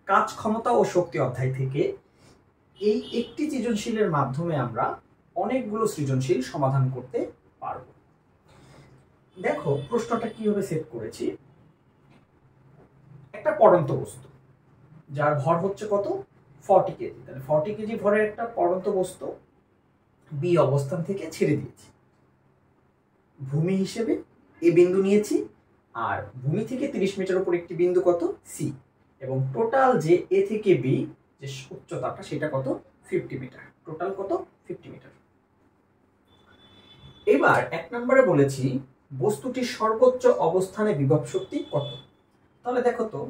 কাজ ক্ষমতা ও শক্তি অধ্যায় থেকে এই একটি সৃজনশীলের মাধ্যমে আমরা অনেকগুলো সৃজনশীল সমাধান করতে পারব। দেখো প্রশ্নটা কিভাবে সেট করেছি। একটা পড়ন্ত বস্তু যার ভর হচ্ছে কত 40 কেজি, তাহলে 40 কেজি ভরের একটা পড়ন্ত বস্তু বি অবস্থান থেকে ছেড়ে দিয়েছি। ভূমি হিসেবে এ বিন্দু নিয়েছি, আর ভূমি থেকে 30 মিটার উপর একটি বিন্দু কত সি, এবং টোটাল যে এ থেকে বি যে উচ্চতাটা সেটা কত 50 মিটার, টোটাল কত 50 মিটার। এবার 1 নম্বরে বলেছি বস্তুটির সর্বোচ্চ অবস্থানে বিভব শক্তি কত। তাহলে দেখো তো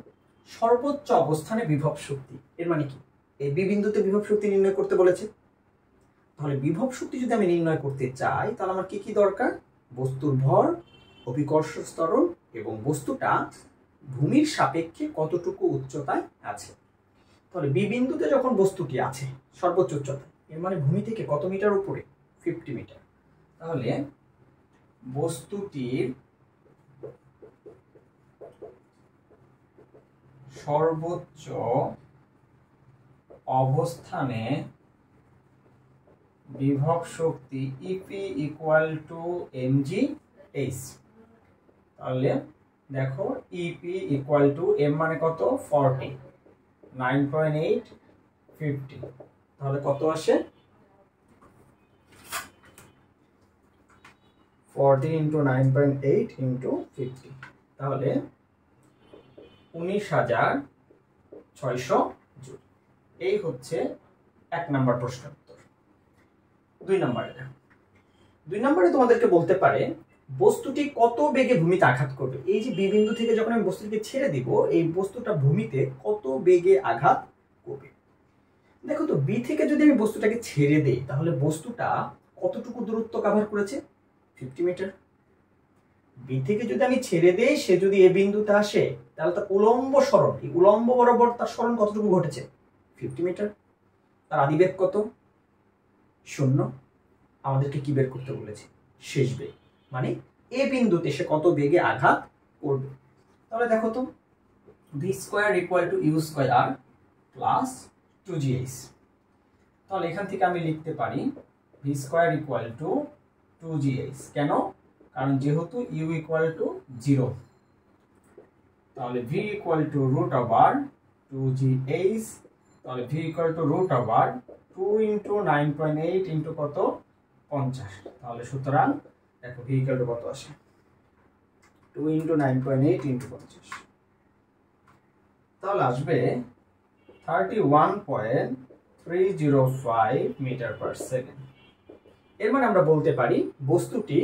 সর্বোচ্চ অবস্থানে বিভব শক্তি এর মানে কি, এই বি বিন্দুতে বিভব শক্তি নির্ণয় করতে বলেছে। তাহলে বিভব শক্তি যদি আমি নির্ণয় করতে চাই তাহলে আমার কি কি দরকার, বস্তুর ভর, অভিকর্ষ ত্বরণ এবং বস্তুটা ভূমির সাপেক্ষে কতটুকু উচ্চতায় আছে। তাহলে বি বিন্দুতে যখন বস্তুটি আছে সর্বোচ্চ উচ্চতায়, এর মানে ভূমি থেকে কত মিটার উপরে 50 মিটার। তাহলে বস্তুটির সর্বোচ্চ অবস্থানে বিভব শক্তি EP equal to MG H. তাহলে দেখো ইপি ইকুয়াল টু এম মানে কত 40, 9.8 50, তাহলে কত আসে 40 ইন্টু 9.8 ইন্টু 50, তাহলে 19,600 জুল। এই হচ্ছে 1 নম্বর প্রশ্নের উত্তর। 2 নম্বরে তোমাদেরকে বলতে পারে বস্তুটি কত বেগে ভূমিতে আঘাত করবে। এই যে বি বিন্দু থেকে যখন আমি বস্তুটিকে ছেড়ে দিব, এই বস্তুটা ভূমিতে কত বেগে আঘাত করবে। দেখো তো বি থেকে যদি আমি বস্তুটাকে ছেড়ে দেই তাহলে বস্তুটা কতটুকু দূরত্ব কভার করেছে 50 মিটার। বি থেকে যদি আমি ছেড়ে দেই, সে যদি এ বিন্দুতে আসে তাহলে তার উলম্ব সরণ, এই উলম্ব বরাবর তার সরণ কতটুকু ঘটেছে 50 মিটার। তার আদিবেগ কত 0। আমাদেরকে কি বের করতে বলেছে শেষ বেগ, মানে এ বিন্দুতে সে কত বেগে আঘাত করবে। তাহলে দেখো তো v square equal to u square plus 2gh। তাহলে এখান থেকে আমি লিখতে পারি V square equal to 2gh। কেন, কারণ যেহেতু ইউ ইকুয়াল টু 0, তাহলে v equal to root over 2gh। তাহলে v equal to root over 2 into 9.8 into কত 50। তাহলে সুতরাং দেখো ভি ইকুয়াল টু কত আসে 2 ইন্টু 9.8 ইন্টু 50, তাহলে আসবে 31.305 মিটার পার সেকেন্ড। এর মানে আমরা বলতে পারি বস্তুটি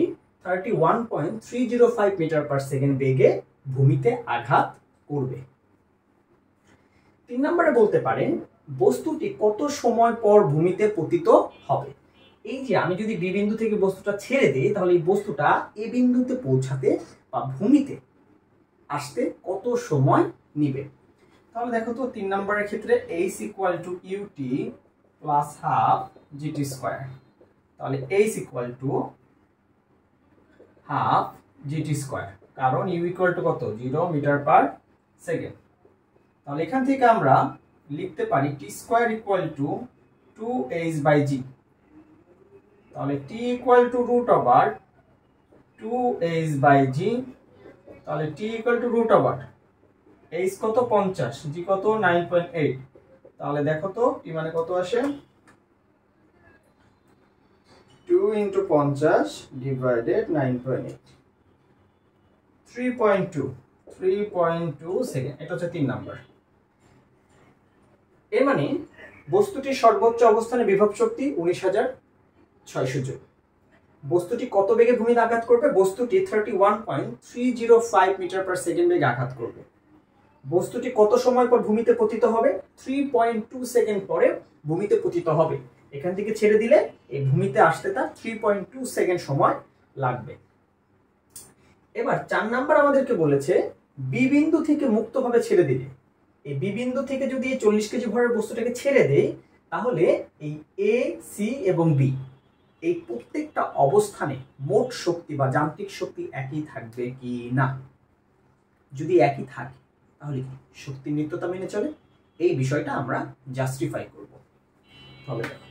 31.305 মিটার পার সেকেন্ড বেগে ভূমিতে আঘাত করবে। 3 নম্বরে বলতে পারে বস্তুটি কত সময় পর ভূমিতে পতিত হবে। এই যে আমি যদি বি বিন্দু থেকে বস্তুটা ছেড়ে দিই তাহলে এই বস্তুটা এ বিন্দুতে পৌঁছাতে বা ভূমিতে আসতে কত সময় নিবে। তাহলে দেখো তো 3 নম্বরের ক্ষেত্রে h equal to u t plus half g t square. তাহলে h equal to half g t square, কারণ ইউ ইকুয়াল টু কত 0 মিটার পার সেকেন্ড। তাহলে এখান থেকে আমরা লিখতে পারি T square equal to 2h by G. তাহলে T equal to root over 2h by G. তাহলে T equal to root over h কত 50, জি কত 9.8। তাহলে দেখো তো টি মানে কত আসে 2 ইন্টু 50 ডিভাইডেড 9.8, 3.2 সেকেন্ড। এটা হচ্ছে 3 নাম্বার। এর মানে বস্তুটির সর্বোচ্চ অবস্থানে বিভব শক্তি 19,600 জুল। বস্তুটি কত বেগে ভূমিতে আঘাত করবে, বস্তুটি 31.305 মিটার পার সেকেন্ড বেগে আঘাত করবে। বস্তুটি কত সময় পর ভূমিতে পতিত হবে, 3.2 সেকেন্ড পরে ভূমিতে পতিত হবে। এখান থেকে ছেড়ে দিলে এই ভূমিতে আসতে তার 3.2 সেকেন্ড সময় লাগবে। এবার 4 নাম্বার আমাদেরকে বলেছে বি বিন্দু থেকে মুক্তভাবে ছেড়ে দিলে, এই বি বিন্দু থেকে যদি এই 40 কেজি ভরের বস্তুটাকে ছেড়ে দেই তাহলে এই এ সি এবং বি এই প্রত্যেকটা অবস্থানে মোট শক্তি বা যান্ত্রিক শক্তি একই থাকবে কি না। যদি একই থাকে তাহলে কি শক্তির নিত্যতা মেনে চলে, এই বিষয়টা আমরা জাস্টিফাই করব। তাহলে দেখো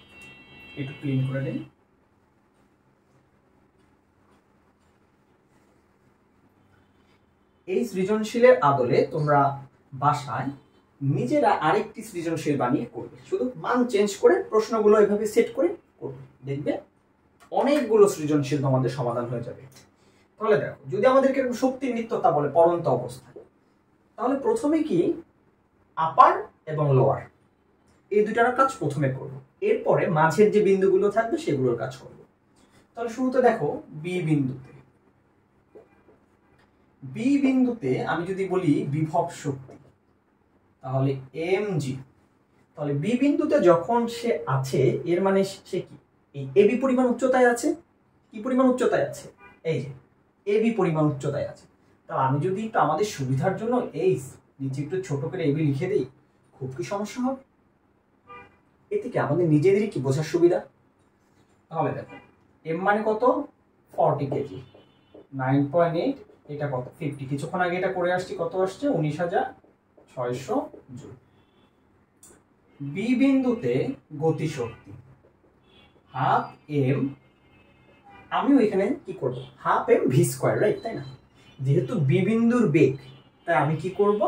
একটু ক্লিন করে দিই। এই সৃজনশীলের আদলে তোমরা বাসায় নিজেরা আরেকটি সৃজনশীল বানিয়ে করবে, শুধু মান চেঞ্জ করে প্রশ্নগুলো এভাবে সেট করে করবে, দেখবে অনেকগুলো সৃজনশীল তোমাদের সমাধান হয়ে যাবে। তাহলে দেখো, যদি আমাদেরকে শক্তির নিত্যতা বলে পরন্ত অবস্থায়, তাহলে প্রথমে কি আপার এবং লোয়ার এই দুটার কাজ প্রথমে করব, এরপরে মাঝের যে বিন্দুগুলো থাকবে সেগুলোর কাজ করব। তাহলে শুরুতে দেখো বি বিন্দুতে আমি যদি বলি বিভব শক্তি, তাহলে mg, তাহলে বি বিন্দুতে যখন সে আছে এর মানে সে কি এই এবি পরিমাণ উচ্চতায় আছে। কি পরিমাণ উচ্চতায় আছে? এই যে এবি পরিমাণ উচ্চতায় আছে। তাহলে আমি যদি একটু আমাদের সুবিধার জন্য এই নিচে একটু ছোট করে এবি লিখে দিই, খুব কি সমস্যা হবে? এতে কি আমাদের নিজেদেরই কি বোঝার সুবিধা। তাহলে দেখো এম মানে কত? 40 কেজি, 9.8, এটা কত? 50। কিছুক্ষণ আগে এটা করে আসছি, কত আসছে? 19,600 জুল। বি বিন্দুতে গতিশক্তি হাফ এম, আমিও এখানে কি করব? Half m v square, right? তাই না? যেহেতু বি বিন্দুর বেগ, তাই আমি কি করব?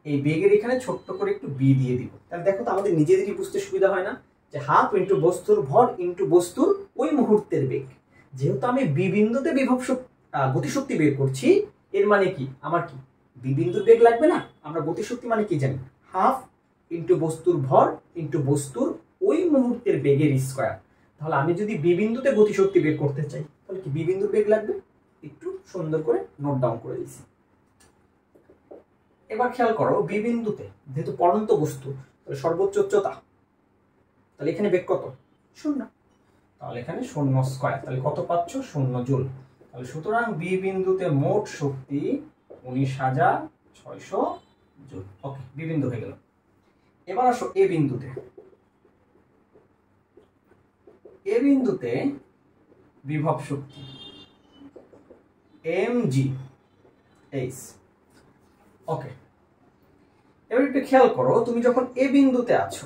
এই বেগের এখানে ছোট্ট করে একটু বি দিয়ে দিব। তাহলে দেখো তো আমাদের নিজেদেরই বুঝতে সুবিধা হয় না, যে হাফ ইন্টু বস্তুর ভর ইন্টু বস্তুর ওই মুহূর্তের বেগ। যেহেতু আমি বি বিন্দুতে বিভব গতিশক্তি বের করছি, এর মানে কি আমার কি বি বিন্দুর বেগ লাগবে না? আমরা গতিশক্তি মানে কি জানি? হাফ ইন্টু বস্তুর ভর ইন্টু বস্তুর ওই মুহূর্তের বেগের স্কয়ার। তাহলে আমি যদি বি বিন্দুতে গতিশক্তি বের করতে চাই, তাহলে কি বি বিন্দুর বেগ লাগবে? একটু সুন্দর করে নোট ডাউন করে দিয়েছি। এবার খেয়াল করো, বি বিন্দুতে যেহেতু পড়ন্ত বস্তু, তাহলে সর্বোচ্চ উচ্চতা, তাহলে এখানে বেগ কত? 0। তাহলে এখানে 0 স্কয়ার, তাহলে কত পাচ্ছ? 0 জুল। তাহলে সুতরাং বি বিন্দুতে মোট শক্তি 19,600 জুল। ওকে, বি বিন্দু হয়ে গেল। এবার আসো এ বিন্দুতে। এ বিন্দুতে বিভব শক্তি mg h। ওকে, এবার একটু খেয়াল করো, তুমি যখন এ বিন্দুতে আছো,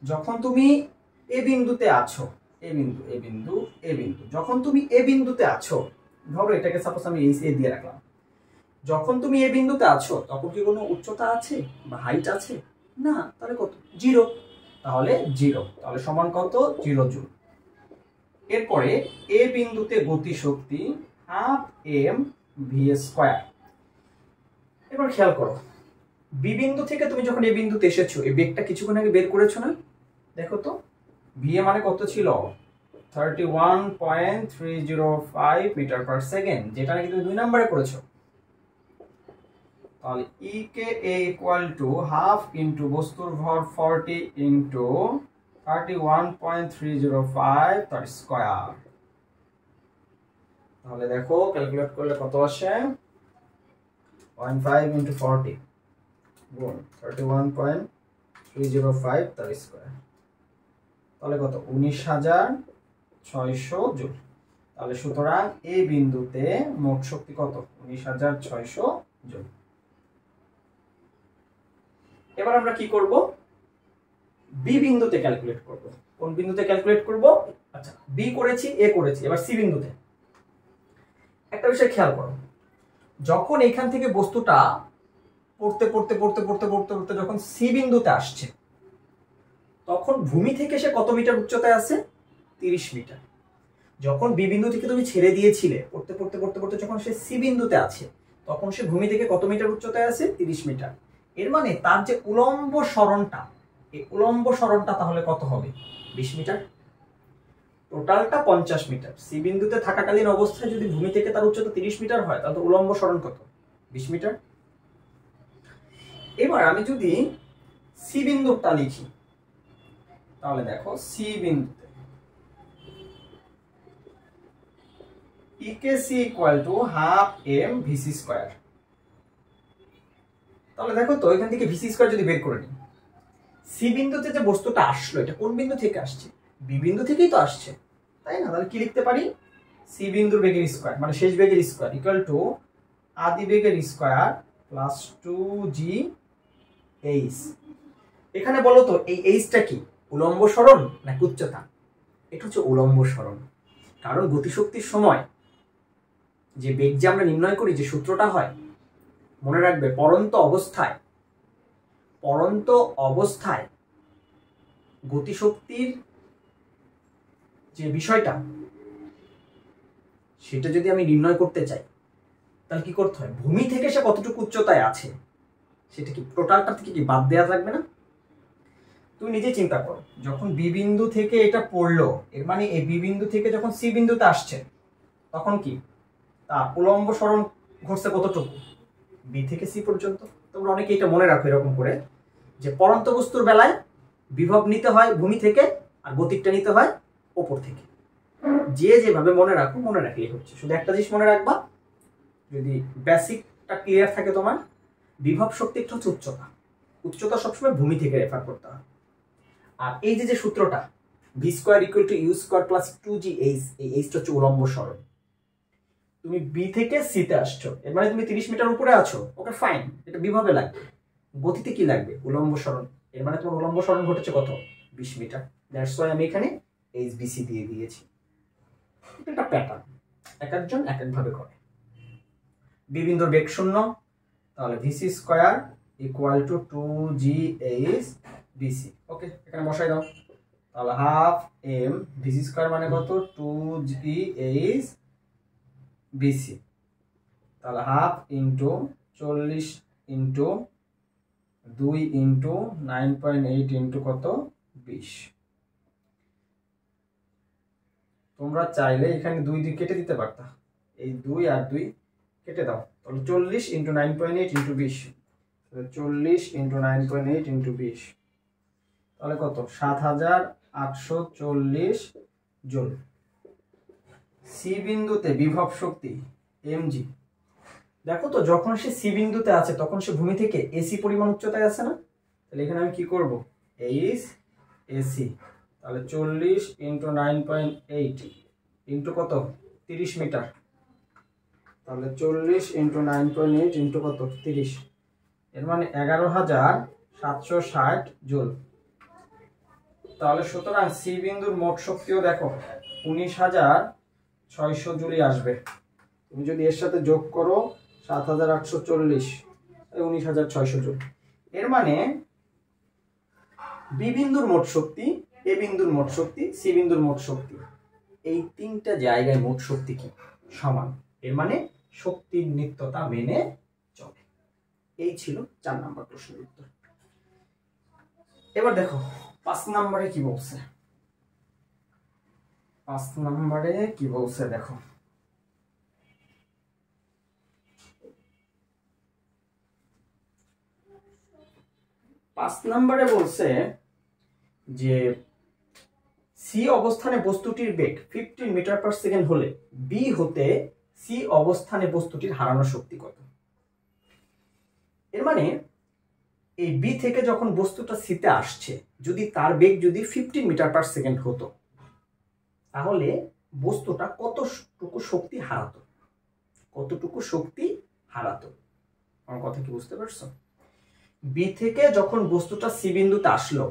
যখন তুমি এ বিন্দুতে আছো, যখন তুমি এ বিন্দুতে আছো, ধরো এটাকে সাপোজ আমি এই এ দিয়ে রাখলাম, যখন তুমি এ বিন্দুতে আছো তখন কি কোনো উচ্চতা আছে বা হাইট আছে? না। তাহলে কত? 0। তাহলে 0, তাহলে সমান কত? 0 জুল। এরপরে এ বিন্দুতে গতিশক্তি হাফ এম ভি স্কয়ার। এবার খেয়াল করো, বি বিন্দু থেকে তুমি যখন এ বিন্দুতে এসেছো, এই বেগটা কিছুক্ষণ আগে বের করেছো না? দেখো তো, ভি এ মানে কত ছিল? 31.305 মিটার পার সেকেন্ড, যেটা নাকি তুমি 2 নম্বরে করেছো। তাহলে ই কে এ ইকুয়াল টু হাফ ইন্টু বস্তুর ভর 40 ইন্টু 31.305 তার স্কয়ার। তাহলে দেখো ক্যালকুলেট করলে কত আসে? 15 ইন্টু 40 গুণ 31.305 তার স্কয়ার। তাহলে কত? 19,600 জুল। তাহলে সুতরাং এই বিন্দুতে মোট শক্তি কত? 19,600 জুল। এবার আমরা কি করব? বি বিন্দুতে ক্যালকুলেট করব। কোন বিন্দুতে ক্যালকুলেট করব? আচ্ছা, বি করেছি, এ করেছি, এবার সি বিন্দুতে। একটা বিষয় খেয়াল করো, যখন এখান থেকে বস্তুটা পড়তে পড়তে পড়তে পড়তে পড়তে পড়তে যখন সি বিন্দুতে আসছে, তখন ভূমি থেকে সে কত মিটার উচ্চতায় আছে? 30 মিটার। যখন বি বিন্দু থেকে তুমি ছেড়ে দিয়েছিলে, পড়তে পড়তে পড়তে পড়তে যখন সে সি বিন্দুতে আছে, তখন সে ভূমি থেকে কত মিটার উচ্চতায় আছে? 30 মিটার। এর মানে তার যে উলম্ব সরণটা, এই উলম্ব সরণটা তাহলে কত হবে? 20 মিটার। টোটালটা 50 মিটার। সি বিন্দুতে থাকাকালীন অবস্থায় যদি ভূমি থেকে তার উচ্চতা 30 মিটার হয়, তাহলে উলম্ব সরণ কত? 20 মিটার। এবার আমি যদি সি বিন্দুটা লিখি, তাহলে দেখো সি বিন্দুতে EK C equal to half M VC square. তাহলে দেখো তো, এখান থেকে ভিসি স্কয়ার যদি বের করে নিই, সি বিন্দুতে যে বস্তুটা আসলো, এটা কোন বিন্দু থেকে আসছে? বি বিন্দু থেকেই তো আসছে, তাই না? তাহলে কি লিখতে পারি? সি বিন্দুর বেগের স্কয়ার মানে শেষ বেগের স্কয়ার ইকুয়াল টু আদি বেগের স্কয়ার প্লাস 2g এইচ। এখানে বলো তো এই এইচটা কি উলম্ব সরণ নাকি উচ্চতা? এটা হচ্ছে উলম্ব সরণ। কারণ গতিশক্তির সময় যে বেগ যে আমরা নির্ণয় করি, যে সূত্রটা হয়, মনে রাখবে পরন্ত অবস্থায় গতিশক্তির যে বিষয়টা সেটা যদি আমি নির্ণয় করতে চাই তাহলে কি করতে হয়, ভূমি থেকে সে কতটুকু উচ্চতায় আছে সেটা কি টোটালটা থেকে কি বাদ দেওয়া থাকবে না? তুমি নিজে চিন্তা করো, যখন বি বিন্দু থেকে এটা পড়লো, এর মানে এই বি বিন্দু থেকে যখন সি বিন্দুতে আসছে তখন কি তার উলম্ব সরণ ঘটছে কতটুকু, বি থেকে সি পর্যন্ত। তোমরা অনেকে এটা মনে রাখো এরকম করে যে পরন্ত বস্তুর বেলায় বিভব নিতে হয় ভূমি থেকে আর গতিকটা নিতে হয় ওপর থেকে। যে যেভাবে মনে রাখো, মনে রাখলেই হচ্ছে। শুধু একটা জিনিস মনে রাখবা, যদি বেসিকটা ক্লিয়ার থাকে তোমার, বিভব শক্তিটা হচ্ছে উচ্চতা সবসময় ভূমি থেকে রেফার করতে হয়। আর এই যে সূত্রটা v square equal to u square plus 2gh, এই এইচটা হচ্ছে উলম্ব সরণ। তুমি বি থেকে সিতে আসছো, এর মানে তুমি 30 মিটার উপরে আছো, ওকে ফাইন, এটা বিভবে লাগবে। গতিতে কি লাগবে, উলম্ব সরণ। এর মানে তোমার উলম্ব সরণ ঘটেছে কত, 20 মিটার। দ্যাটস ওয়াই আমি এখানে এইচবিসি দিয়ে দিয়েছি। এটা একটা প্যাটার্ন, এক একজন এক একভাবে করে। বি বিন্দুর বেগ 0, তাহলে VC square equal to 2gh BC. Okay, এখানে বসাই দাও। তাহলে হাফ এম ভিসি স্কয়ার মানে কত, 2gh বিসি। তাহলে half into 40 into 2 into 9.8 into কত, 20। তোমরা চাইলে এখানে 2 দিয়ে কেটে দিতে পারতা, এই 2 আর 2 কেটে দাও। তাহলে 40 ইন্টু 9.8 ইন্টু 20, 40 ইন্টু 9.8 ইন্টু 20, তাহলে কত, 7840 জুল। সি বিন্দুতে বিভব শক্তি এমজি। দেখো তো যখন সে সি বিন্দুতে আছে তখন সে ভূমি থেকে এসি পরিমাণ উচ্চতায় আছে না? তাহলে এখানে আমি কি করব, এইচ এসি, তাহলে 40 ইন্টু 9.8 ইন্টু কত, 30 মিটার। তাহলে 40 ইন্টু 9.8 ইন্টু কত, 30, এর মানে 11760 জুল। তাহলে সুতরাং সি বিন্দুর মোট শক্তিও দেখো 19600 জুলই আসবে। তুমি যদি এর সাথে যোগ করো 7840, 19600 জুল। এর মানে বি বিন্দুর মোট শক্তি, এ বিন্দুর মোট শক্তি, সি বিন্দুর মোট শক্তি, এই তিনটা জায়গায় মোট শক্তি কি সমান। এর মানে শক্তির নিত্যতা মেনে চলে। এই ছিল 4 নম্বর প্রশ্নের উত্তর। এবার দেখো 5 নম্বরে কি বলছে। 5 নম্বরে কি বলছে দেখো, পাঁচ নম্বরে বলছে যে সি অবস্থানে বস্তুটির বেগ 15 মিটার পার সেকেন্ড হলে বি হতে সি অবস্থানে বস্তুটির হারানো শক্তি কত। এর মানে এই বি থেকে যখন বস্তুটা সিতে আসছে, যদি তার বেগ যদি 15 মিটার পার সেকেন্ড হতো তাহলে বস্তুটা কতটুকু শক্তি হারাতো, কতটুকু শক্তি হারাতো। আমার কথা কি বুঝতে পারছো? বি থেকে যখন বস্তুটা সি বিন্দুতে আসলো,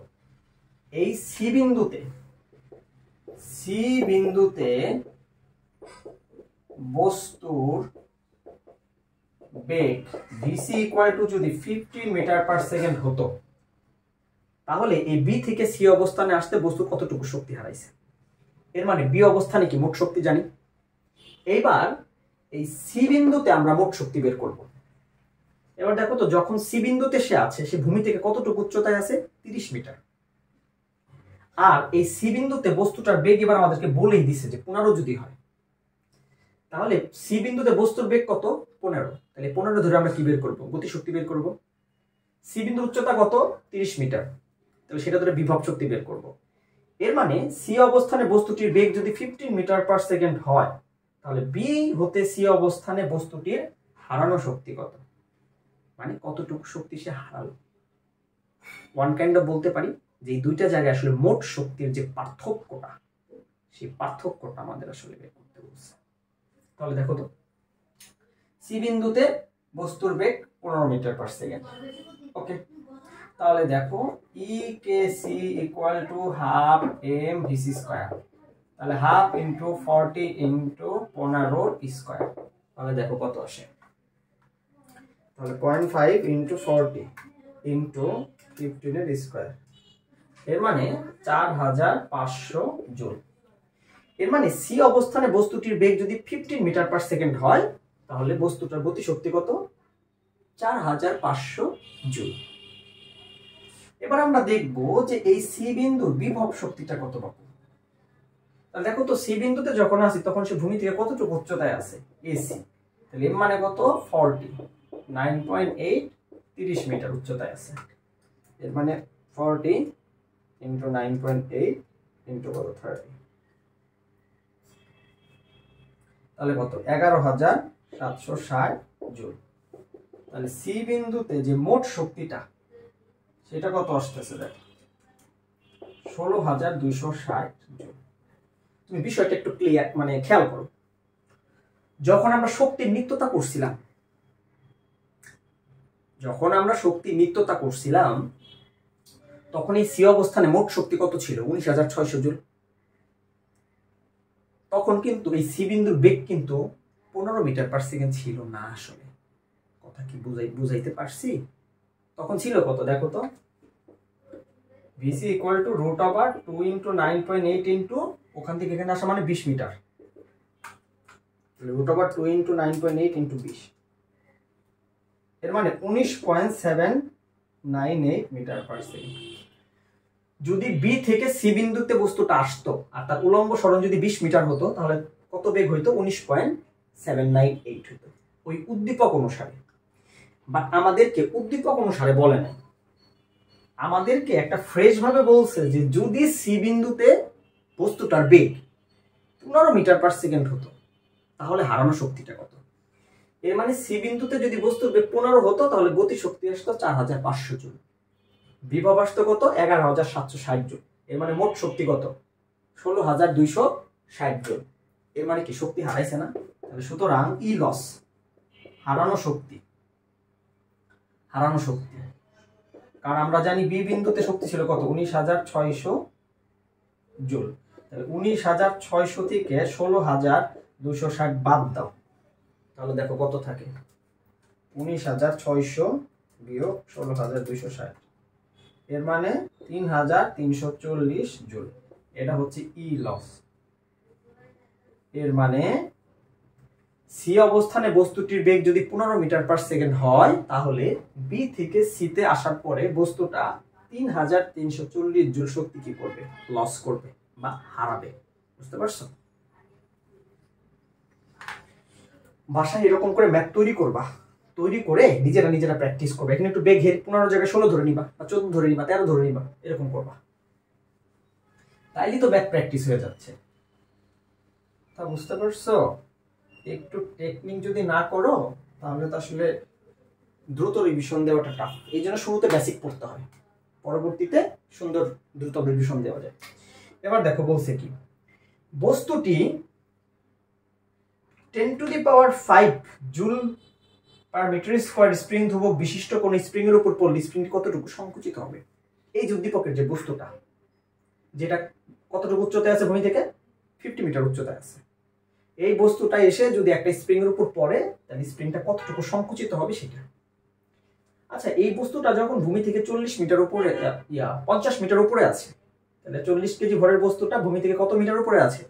এই সি বিন্দুতে বস্তুর বেগ ভিসি ইকুয়াল টু যদি 15 মিটার পার সেকেন্ড হতো তাহলে এই বি থেকে সি অবস্থানে আসতে বস্তু কতটুকু শক্তি হারাইছে। এর মানে বি অবস্থানে কি মোট শক্তি জানি। এইবার এই সি বিন্দুতে আমরা মোট শক্তি বের করব। এবার দেখো তো যখন সি বিন্দুতে সে আছে, সে ভূমি থেকে কতটুকু উচ্চতায় আছে, 30 মিটার। আর এই সি বিন্দুতে বস্তুটার বেগ এবার আমাদেরকে বলেই দিছে যে 15 যদি হয়, তাহলে সি বিন্দুতে বস্তুর বেগ কত, 15। তাহলে 15 ধরে আমরা কি বের করব, গতিশক্তি বের করব। সি বিন্দুর উচ্চতা কত, 30 মিটার, তাহলে সেটা ধরে বিভব শক্তি বের করব। এর মানে সি অবস্থানে বস্তুটির বেগ যদি 15 মিটার পার সেকেন্ড হয় তাহলে বি হতে সি অবস্থানে বস্তুটির হারানো শক্তি কত, মানে কতটুকু শক্তি সে হারালো। ওয়ান কাইন্ড অফ বলতে পারি যে এই দুইটা জায়গায় আসলে মোট শক্তির যে পার্থক্যটা, সেই পার্থক্যটা আমাদের আসলে বের করতে বলছে। তাহলে দেখো তো সি বিন্দুতে বস্তুর বেগ 15 মিটার পার সেকেন্ড। ওকে, তাহলে দেখো E K C equal to half M VC square, তাহলে হাফ ইন্টু 40 ইন্টু 15 স্কয়ার, তাহলে দেখো কত আসে। তাহলে 0.5 ইন্টু 40 ইন্টু 15 এর স্কয়ার, এর মানে 4500 জুল। এর মানে সি অবস্থানে বস্তুটির বেগ যদি 15 মিটার পার সেকেন্ড হয়, তাহলে বস্তুটার গতি শক্তি কত? 4500 জুল। এবার আমরা দেখব যে এই সি বিন্দুর বিভব শক্তিটা কত পাবো। তাহলে দেখো তো সি বিন্দুতে যখন আসি তখন সে ভূমি থেকে কতটুকু উচ্চতায় আছে? এসি, তাহলে এর মানে কত? 40, 9.8, 30 মিটার উচ্চতায় আছে। এর মানে 40 ইন্টু 9.8 ইন্টু কত? 30, তাহলে কত? 11760 জুল। তাহলে সি বিন্দুতে যে মোট শক্তিটা সেটা কত আসতেছে? দেখো 16260 জুল। তুমি বিষয়টা একটু ক্লিয়ার মানে খেয়াল করো, যখন আমরা শক্তির নিত্যতা করছিলাম তখন এই সি অবস্থানে মোট শক্তি কত ছিল? 19600 জুল। তখন কিন্তু এই সি বিন্দুর বেগ কিন্তু 15 মিটার পার সেকেন্ড ছিল না। আসলে কথা কি বুঝাইতে পারছি? তখন ছিল কত দেখো তো, v c equal to root over 2 into 9.8 into ওখান থেকে এখানে আসা মানে 20 metre, root over 2 into 9.8 into 20, এর মানে 19.798 মিটার পার সেকেন্ড। যদি বি থেকে সি বিন্দুতে বস্তুটা আসতো আর তার উলম্ব সরণ যদি 20 মিটার হতো, তাহলে কত বেগ হইতো? 19.798 হইতো ওই উদ্দীপক অনুসারে। বাট আমাদেরকে উদ্দীপক অনুসারে বলে নাই, আমাদেরকে একটা ফ্রেশ ভাবে বলছে যে যদি সি বিন্দুতে বস্তুটার বেগ 15 মিটার পার সেকেন্ড হতো তাহলে হারানো শক্তিটা কত। এর মানে সি বিন্দুতে যদি বস্তুর বেগ 15 হতো তাহলে গতি শক্তি আসতো 4500 জুল, বিভব আসতো কত? 11760 জুল। এর মানে মোট শক্তি কত? 16260 জুল। এর মানে কি শক্তি হারাইছে না? তাহলে সুতরাং ই লস, হারানো শক্তি, কারণ আমরা জানি বি বিন্দুতে শক্তি ছিল কত? 19600 জুল। তাহলে 19600 থেকে 16260 বাদ দাও, তাহলে দেখো কত থাকে? 19600 বিয়োগ 16260, এর মানে 3340 জুল। এটা হচ্ছে ই লস। এর মানে সি অবস্থানে বস্তুটির বেগ যদি 15 মিটার পার সেকেন্ড হয়, তাহলে বি থেকে সিতে আসার পরে বস্তুটা 3340 জুল শক্তি কি করবে? লস করবে বা হারাবে। বুঝতে পারছো? বাসায় এরকম করে ম্যাথ তৈরি করে নিজেরা প্র্যাকটিস করবে। এখানে একটু বেগ 15 জায়গায় 16 ধরে নিবা, বা 14 ধরে নিবা, 13 ধরে নিবা, এরকম করবা, তাইলে তো ম্যাথ প্র্যাকটিস হয়ে যাচ্ছে। তা বুঝতে পারছো? একটু টেকনিক যদি না করো তাহলে তো আসলে দ্রুত রিভিশন দেওয়াটা টাফ। এই জন্য শুরুতে বেসিক পড়তে হয়, পরবর্তীতে সুন্দর দ্রুত রিভিশন দেওয়া যায়। এবার দেখো বলছে কি, বস্তুটি 10⁵ joule per metre square spring ধ্রুবক বিশিষ্ট কোন স্প্রিং এর উপর পড়লে স্প্রিংটি কতটুকু সংকুচিত হবে। এই যে উদ্দীপকের যে বস্তুটা, যেটা কতটুকু উচ্চতায় আছে ভূমি থেকে? 50 মিটার উচ্চতায় আছে। এই বস্তুটা এসে যদি একটা স্প্রিং এর উপর পড়ে তাহলে স্প্রিংটা কতটুকু সংকুচিত হবে সেটা। আচ্ছা, এই বস্তুটা যখন ভূমি থেকে 40 মিটার উপরে 50 মিটার উপরে আছে, তাহলে 40 কেজি ভরের বস্তুটা ভূমি থেকে কত মিটার উপরে আছে?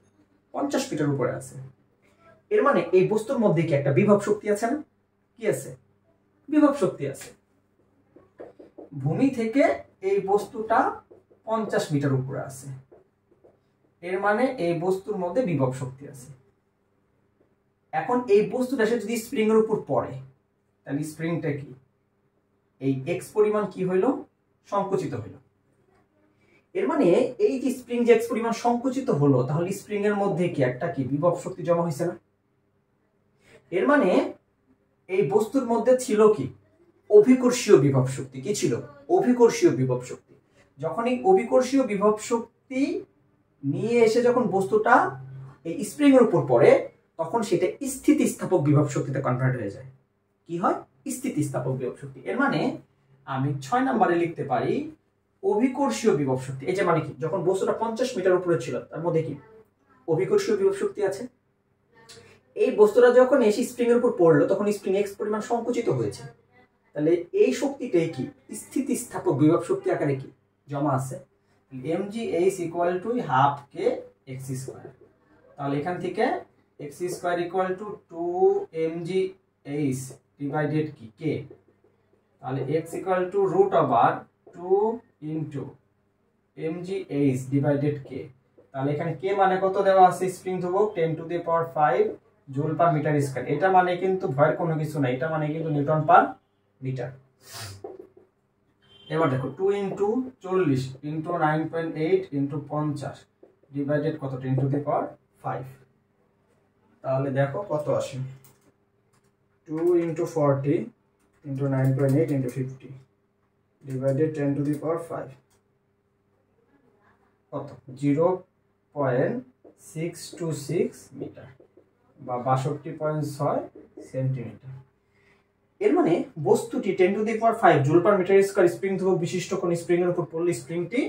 50 মিটার উপরে আছে। এর মানে এই বস্তুর মধ্যে কি একটা বিভব শক্তি আছে না? কি আছে? বিভব শক্তি আছে। ভূমি থেকে এই বস্তুটা 50 মিটার উপরে আছে, এর মানে এই বস্তুর মধ্যে বিভব শক্তি আছে। এখন এই বস্তুটা এসে যদি স্প্রিং এর উপর পড়ে, তাহলে স্প্রিংটা কি এই এক্স পরিমাণ কি হইল? সংকুচিত হইল। এর মানে এই যে স্প্রিং যে এক্স পরিমাণ সংকুচিত হলো, তাহলে স্প্রিং এর মধ্যে কি একটা কি বিভব শক্তি জমা হয়েছে না? এর মানে এই বস্তুর মধ্যে ছিল কি? অভিকর্ষীয় বিভব শক্তি। কি ছিল? অভিকর্ষীয় বিভব শক্তি। যখন এই অভিকর্ষীয় বিভব শক্তি নিয়ে এসে যখন বস্তুটা এই স্প্রিং এর উপর পড়ে, তখন সেটা স্থিতিস্থাপক বিভব শক্তিতে কনভার্ট হয়ে যায়। কি হয়? স্থিতিস্থাপক বিভব শক্তি। এর মানে আমি 6 নম্বরে লিখতে পারি অভিকর্ষীয় বিভব শক্তি। এই যে মানে কি, যখন বস্তুটা 50 মিটার উপরে ছিল তার মধ্যে কি অভিকর্ষীয় বিভব শক্তি আছে। এই বস্তুটা যখন এসে স্প্রিং এর উপর পড়লো তখন স্প্রিং এক্স পরিমাণ সংকুচিত হয়েছে, তাহলে এই শক্তিটাই কি স্থিতিস্থাপক বিভব শক্তি আকারে কি জমা আছে। mgh equal to half K X square. তাহলে এখান থেকে X square equal to 2mgh divided কি কে, তাহলে X equal to root over 2 into mgh divided K. তাহলে এখানে কে মানে কত দেওয়া আছে, স্প্রিং ধ্রুবক 10 to the power 5 joule per metre square. এটা মানে কিন্তু ভয়ের কোনো কিছু নাই, এটা মানে কিন্তু নিউটন পার মিটার। এবার দেখো 2 ইনটু 40 ইনটু 9.8 ইনটু 50 ডিভাইডেড কত 10 টু দি পাওয়ার 5। তাহলে দেখো কত আসে, 2 into 40 into 9.8 into 50 divided 10 to the power 5 কত 0.626 মিটার বা 62.6 সেন্টিমিটার। এর মানে বস্তুটি 10 to the power 5 joule per metre square spring ধ্রুবক বিশিষ্ট কোন স্প্রিং এর উপর পড়লে স্প্রিংটি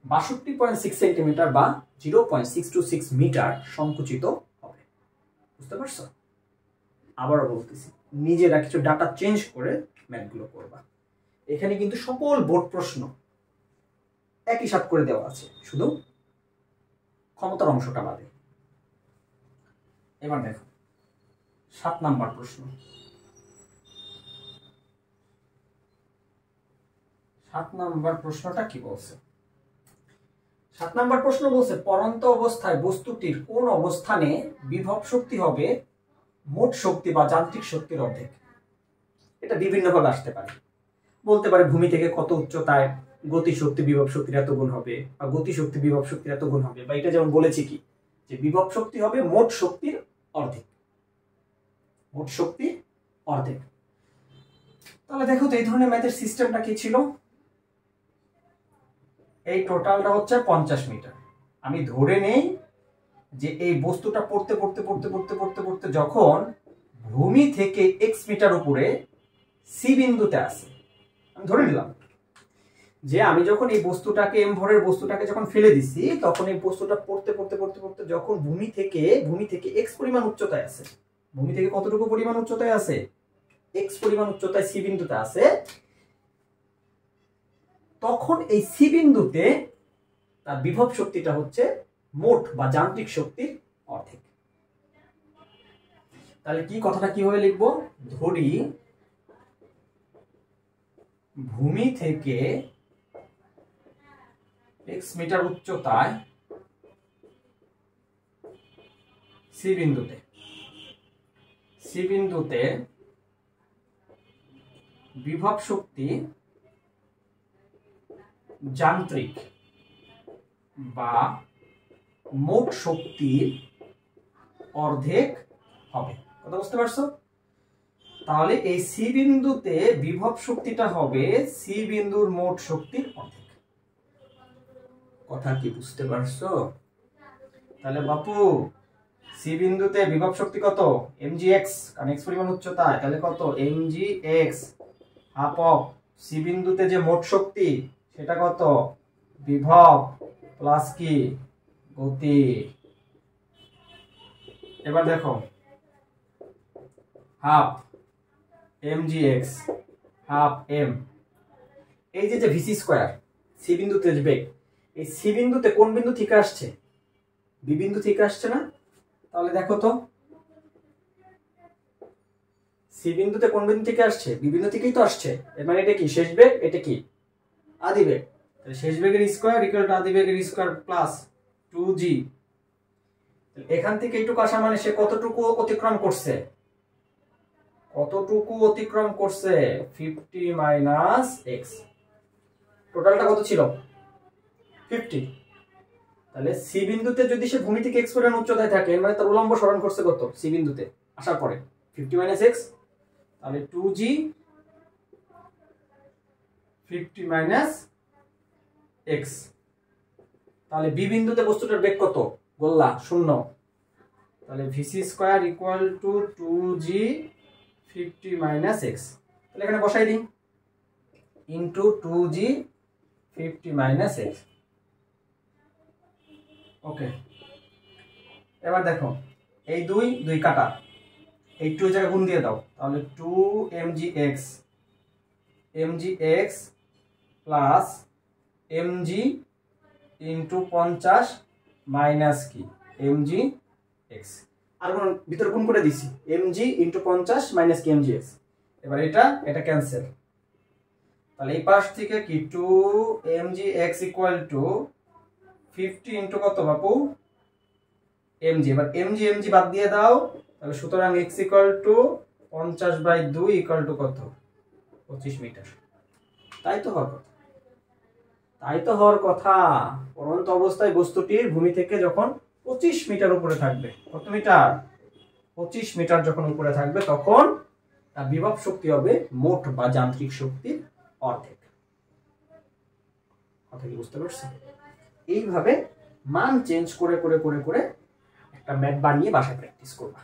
62.6 সেন্টিমিটার বা 0.626 মিটার সংকুচিত হবে। বুঝতে পারছো? আবারও বলতেছি, নিজেরা কিছু ডাটা চেঞ্জ করে ম্যাথগুলো করবা। এখানে কিন্তু সকল বোর্ড প্রশ্ন একই সাথে করে দেওয়া আছে, শুধু ক্ষমতার অংশটা বাদে। এবার দেখো 7 নাম্বার প্রশ্ন। 7 নাম্বার প্রশ্নটা কি বলছে? 7 নাম্বার প্রশ্ন বলছে পরন্ত অবস্থায় বস্তুটির কোন অবস্থানে বিভব শক্তি হবে মোট শক্তি বা যান্ত্রিক শক্তির অর্ধেক। এটা বিভিন্নভাবে আসতে পারে, বলতে পারে ভূমি থেকে কত উচ্চতায় গতি শক্তি বিভব শক্তির এত গুণ হবে, বা গতি শক্তি বিভব শক্তির এত গুণ হবে, বা এটা যেমন বলেছি কি যে বিভব শক্তি হবে মোট শক্তির অর্ধেক, মোট শক্তির অর্ধেক। তাহলে দেখো তো এই ধরনের ম্যাথের সিস্টেমটা কি ছিল। এই টোটালটা হচ্ছে 50 মিটার। আমি ধরে নেই যে এই বস্তুটা পড়তে পড়তে পড়তে পড়তে পড়তে পড়তে যখন ভূমি থেকে এক্স মিটার উপরে সি বিন্দুতে আসে, আমি ধরে নিলাম যে আমি যখন এই বস্তুটাকে এম ভরের বস্তুটাকে যখন ফেলে দিছি তখন এই বস্তুটা পড়তে পড়তে পড়তে পড়তে যখন ভূমি থেকে এক্স পরিমাণ উচ্চতায় আছে, ভূমি থেকে কতটুকু পরিমাণ উচ্চতায় আছে, এক্স পরিমাণ উচ্চতায় সি বিন্দুতে আছে, তখন এই সি বিন্দুতে তার বিভব শক্তিটা হচ্ছে মোট বা যান্ত্রিক শক্তির অর্ধেক। তাহলে কি কথাটা কিভাবে লিখবো, ধরি ভূমি থেকে এক্স মিটার উচ্চতায় সি বিন্দুতে বিভব শক্তি যান্ত্রিক বা মোট শক্তির অর্ধেক হবে। কথা বুঝতে পারছো? তাহলে এই সি বিন্দুতে বিভব শক্তিটা হবে সি বিন্দুর মোট শক্তির অর্ধেক। কথা কি বুঝতে পারছো? তাহলে বাপু সি বিন্দুতে বিভব শক্তি কত, mgx, কারণ x পরিমাণ উচ্চতায়, তাহলে কত mgx হাফ অফ সি বিন্দুতে যে মোট শক্তি সেটা কত, বিভব প্লাস কি গতি। এবার দেখো হাফ mgx হাফ m, এই যে ভিসি স্কয়ার সি বিন্দুতে যে বেগ, এই সি বিন্দুতে কোন বিন্দু থেকে আসছে, বি বিন্দু থেকে আসছে না? তাহলে দেখো তো সি বিন্দুতে কোন বিন্দু থেকে আসছে, বি বিন্দু থেকেই তো আসছে। এর মানে এটা কি শেষ বেগ, এটা কি আদি বেগ। তাহলে শেষ বেগের স্কয়ার ইকুয়াল টু আদি বেগের স্কয়ার প্লাস 2g। এখান থেকে এইটুকু আসা মানে সে কতটুকু অতিক্রম করছে, কতটুকু অতিক্রম করছে 50 মাইনাস x। টোটালটা কত ছিল 50। তাহলে সি বিন্দুতে যদি সে ভূমি থেকে x পরিমাণ উচ্চতায় থাকে মানে তার উলম্ব সরণ করছে কত, সি বিন্দুতে আসার পরে 50 মাইনাস x, তাহলে 2g 50 মাইনাস x। তাহলে বি বিন্দুতে বস্তুটার বেগ কত বললা, 0। তাহলে VC square equal two 2g 50 minus x, তাহলে এখানে বসাই দিই ইন্টু 2g 50 মাইনাস এক্স। ওকে, এবার দেখো এই 2 কাটা, এই 2 জায়গায় গুণ দিয়ে দাও, তাহলে 2 mgx plus mg into 50 minus কি mgx, আর কোন ভিতরে গুণ করে দিছি mg ইন্টু 50 মাইনাস কি mgx। এবার এটা ক্যান্সেল, তাহলে এই পাশ থেকে কি 2 mgx ইকুয়াল টু 50 ইন্টু কত বাপু mg, এবার mg বাদ দিয়ে দাও, তাহলে সুতরাং x equal to 50/2 equal to কত 25 মিটার। তাই তো হওয়ার কথা। পড়ন্ত অবস্থায় বস্তুটির ভূমি থেকে যখন 25 মিটার উপরে থাকবে, কত মিটার 25 মিটার যখন উপরে থাকবে, তখন তার বিভব শক্তি হবে মোট বা যান্ত্রিক শক্তির অর্ধেক। কথা কি বুঝতে পারছো? এইভাবে মান চেঞ্জ করে করে করে করে একটা ম্যাথ বানিয়ে বাসায় প্র্যাকটিস করবা।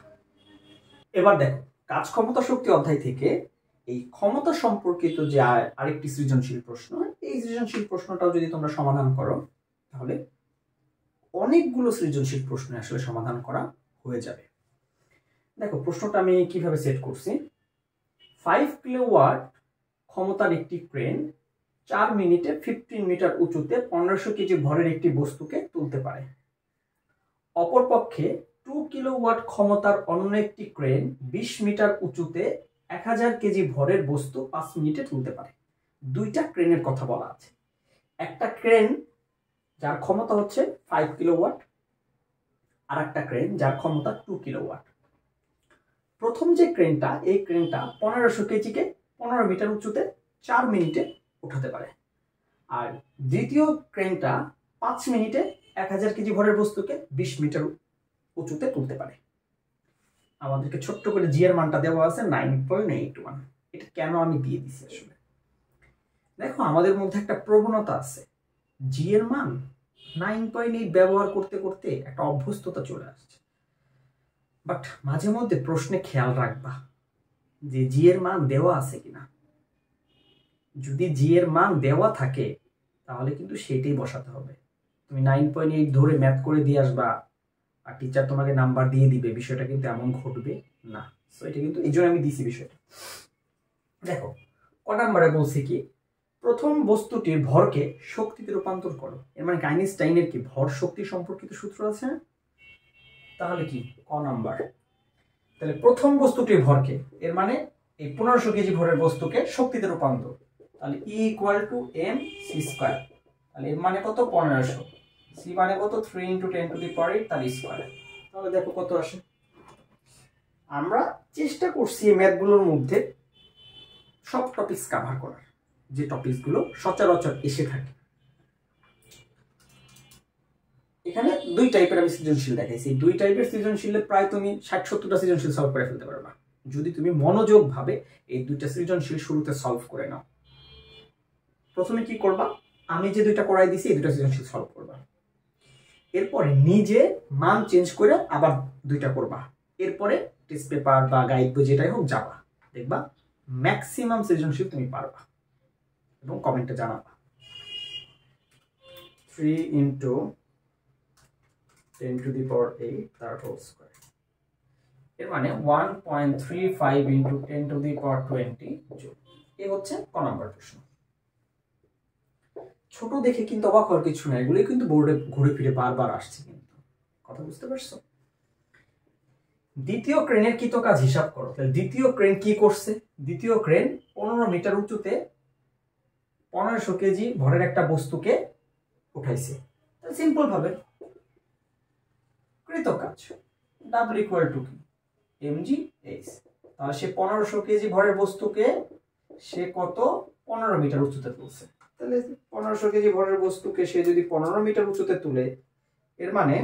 এবার দেখো কাজ ক্ষমতা শক্তি অধ্যায় থেকে এই ক্ষমতা সম্পর্কিত যে আরেকটি সৃজনশীল প্রশ্ন, এই সৃজনশীল প্রশ্নটাও যদি তোমরা সমাধান করো তাহলে অনেকগুলো সৃজনশীল প্রশ্ন আসলে সমাধান করা হয়ে যাবে। দেখো প্রশ্নটা আমি কিভাবে সেট করছি। 5 কিলোওয়াট ক্ষমতার একটি ক্রেন 4 মিনিটে 15 মিটার উঁচুতে 1500 কেজি ভরের একটি বস্তুকে তুলতে পারে। অপরপক্ষে 2 কিলোওয়াট ক্ষমতার অন্য একটি ক্রেন 20 মিটার উঁচুতে 1000 কেজি ভরের বস্তু 5 মিনিটে তুলতে পারে। দুইটা ক্রেনের কথা বলা আছে। একটা ক্রেন যার ক্ষমতা হচ্ছে 5 কিলোওয়াট, আর একটা ক্রেন যার ক্ষমতা 2 কিলোওয়াট। প্রথম যে ক্রেনটা, এই ক্রেনটা 1500 কেজিকে 15 মিটার উঁচুতে 4 মিনিটে উঠাতে পারে, আর দ্বিতীয় ক্রেনটা 5 মিনিটে 1000 কেজি ভরের বস্তুকে 20 মিটার উঁচুতে তুলতে পারে। আমাদেরকে ছোট্ট করে জি এর মানটা দেওয়া আছে 9.81। এটা কেন আমি দিয়ে দিছি আসলে, দেখো আমাদের মধ্যে একটা প্রবণতা আছে, জি এর মান 9.8 ব্যবহার করতে করতে একটা অভ্যস্ততা চলে আসছে। বাট মাঝে মধ্যে প্রশ্নে খেয়াল রাখবা যে জি এর মান দেওয়া আছে কিনা। যদি জি এর মান দেওয়া থাকে তাহলে কিন্তু সেটাই বসাতে হবে। তুমি 9.8 ধরে ম্যাথ করে দিয়ে আসবা আর টিচার তোমাকে নাম্বার দিয়ে দিবে, বিষয়টা কিন্তু এমন ঘটবে না। সো এটা কিন্তু এই জন্য আমি দিছি বিষয়টা। দেখো ক নাম্বারে বলছি কি, প্রথম বস্তুটির ভরকে শক্তিতে রূপান্তর করো। এর মানে আইনস্টাইনের কি ভর শক্তি সম্পর্কিত সূত্র আছে না? তাহলে কি ক নাম্বার, তাহলে প্রথম বস্তুটির ভরকে, এর মানে এই 1500 কেজি ভরের বস্তুকে শক্তিতে রূপান্তর, তাহলে E equal to m c square. তাহলে এর মানে কত 1500, সি মানে কত 3 × 10⁸, তাহলে স্কয়ার। তাহলে দেখো কত আসে। আমরা চেষ্টা করছি এই ম্যাথগুলোর মধ্যে সব টপিকস কভার করার, যে টপিকসগুলো সচরাচর এসে থাকে। এখানে দুই টাইপের আমি সৃজনশীল দেখাইছি। দুই টাইপের সৃজনশীলে প্রায় তুমি 60-70টা সৃজনশীল সলভ করে ফেলতে পারবা যদি তুমি মনোযোগ ভাবে এই দুইটা সৃজনশীল শুরুতে সলভ করে নাও। প্রথমে কি করবা, আমি যে দুইটা করাই দিছি এই দুইটা সৃজনশীল সলভ করবা, এরপরে নিজে মান চেঞ্জ করে আবার দুইটা করবা, এরপরে টেস্ট পেপার বা গাইড বই যেটাই হোক যাবা, দেখবা ম্যাক্সিমাম সৃজনশীল তুমি পারবা এবং কমেন্টে জানাবা। 3 × 10⁸ তার হোল স্কয়ার, এর মানে 1.35 × 10⁻20 জুল। এই হচ্ছে ক নাম্বার প্রশ্ন। ছোট দেখে কিন্তু অবাক হওয়ার কিছু নাই, এগুলো কিন্তু বোর্ডে ঘুরে ফিরে বারবার আসছে, কিন্তু কথা বুঝতে পারছো? দ্বিতীয় ক্রেনের কৃত কাজ হিসাব করো। তাহলে দ্বিতীয় ক্রেন কি করছে, দ্বিতীয় ক্রেন 15 মিটার উঁচুতে 1500 কেজি ভরের একটা বস্তুকে উঠাইছে। তাহলে সিম্পল ভাবে কৃত কাজ W ইকুয়াল টু কি mgh। তাহলে সে 1500 কেজি ভরের বস্তুকে সে কত 15 মিটার উঁচুতে তুলছে। তাহলে 1500 কেজি ভরের বস্তুকে সে যদি 15 মিটার উঁচুতে তুলে, এর মানে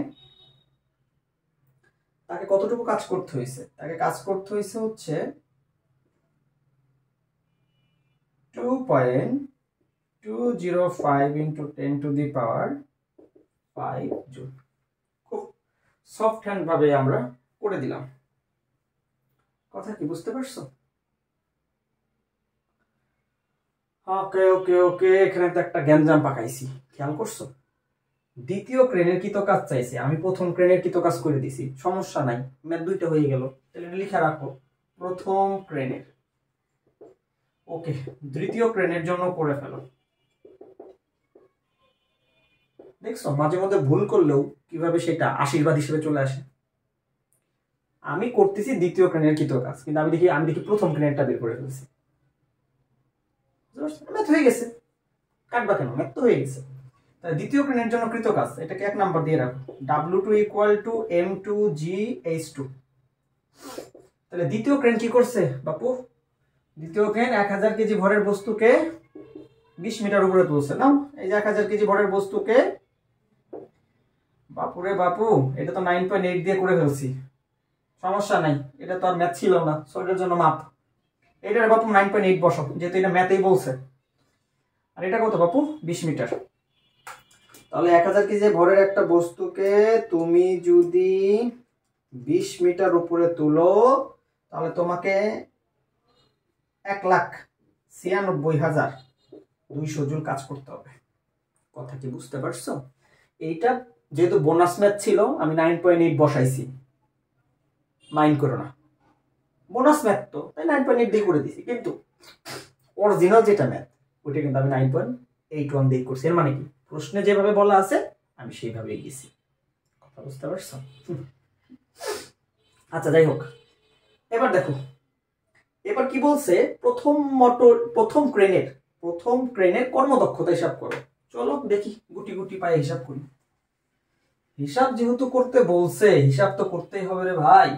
তাকে কতটুকু কাজ করতে হয়েছে, তাকে কাজ করতে হয়েছে হচ্ছে 2.205 × 10⁵ জুল। খুব সফট হ্যান্ড ভাবে আমরা করে দিলাম। কথা কি বুঝতে পারছো? ওকে ওকে ওকে, এখানে তো একটা গ্যাঞ্জাম পাকাইছি, খেয়াল করছো? দ্বিতীয় ক্রেনের কৃত কাজ চাইছে, আমি প্রথম ক্রেনের কৃত কাজ করে দিছি, সমস্যা নাই, ম্যাথ দুইটা হয়ে গেল। তাহলে লিখে রাখো প্রথম ক্রেনের। ওকে, দ্বিতীয় ক্রেনের জন্য করে ফেলো। দেখছো মাঝে মধ্যে ভুল করলেও কিভাবে সেটা আশীর্বাদ হিসেবে চলে আসে। আমি করতেছি দ্বিতীয় ক্রেনের কৃত কাজ, কিন্তু আমি দেখি প্রথম ক্রেনেরটা বের করে ফেলছি। ম্যাথ হয়ে গেছে, কাটবা কেন, ম্যাথ তো হয়ে গেছে। তাহলে দ্বিতীয় ক্রেনের জন্য কৃত কাজ, এটাকে 1 নাম্বার দিয়ে রাখো, W2 = M2G_H2। তাহলে দ্বিতীয় ক্রেন কি করছে বাপু? দ্বিতীয় ক্রেন 1000 কেজি ভরের বস্তুকে 20 মিটার উপরে তুলছে না। এই যে 1000 কেজি ভরের বস্তুকে, বাপুরে বাপু, এটা তো 9.8 দিয়ে করে ফেলছি, সমস্যা নাই, এটা তো আর ম্যাথ ছিল না, এটার জন্য মাপ। এটার বাপু 9.8 বসাও, যেহেতু এটা ম্যাথেই বলছে। আর এটা কত বাপু? 20 মিটার। তাহলে 1000 কেজি ভরের একটা বস্তুকে তুমি যদি 20 মিটার উপরে তুলো, তাহলে তোমাকে 1,96,200 জুল কাজ করতে হবে। কথা কি বুঝতে পারছো? এইটা যেহেতু বোনাস ম্যাথ ছিল, আমি 9.8 বসাইছি, মাইন্ড করো না, বোনাস ম্যাথ তো তাই 9.8 দিয়ে করে দিছি, কিন্তু অরিজিনাল যেটা ম্যাথ ওইটা কিন্তু আমি 9.81 দিয়ে করছি। এর মানে কি, প্রশ্নে যেভাবে বলা আছে আমি সেইভাবেই গেছি। কথা বুঝতে পারছো? আচ্ছা যাই হোক, এবার দেখো, এবার কি বলছে, প্রথম ক্রেনের কর্মদক্ষতা হিসাব করো। চলো দেখি, গুটি গুটি পায়ে হিসাব করি। হিসাব যেহেতু করতে বলছে, হিসাব তো করতেই হবে রে ভাই,